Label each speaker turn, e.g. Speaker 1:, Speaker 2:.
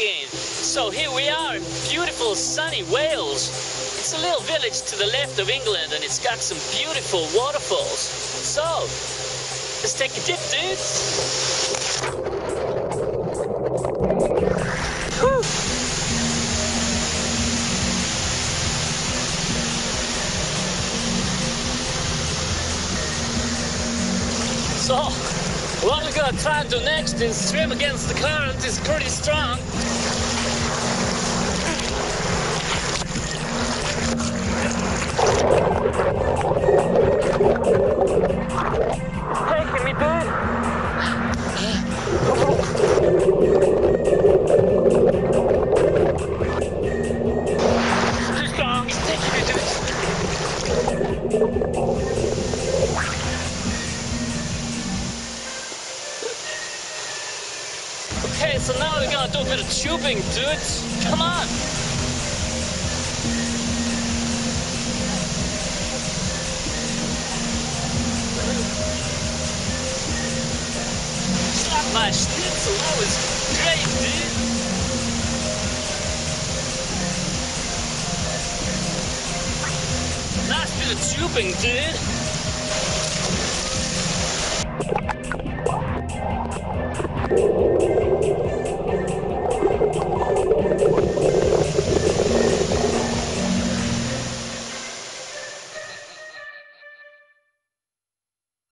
Speaker 1: again. So here we are in beautiful sunny Wales. It's a little village to the left of England and it's got some beautiful waterfalls. So, let's take a dip, dudes. Whew. So, what we're gonna try to do next is swim against the current. It's pretty strong. Taking me, dude. It's too strong. It's taking me, dude. Okay, so now we're gonna do a bit of tubing, dudes. Come on. Slap my schnitzel, that was great, dude. Nice bit of tubing, dude.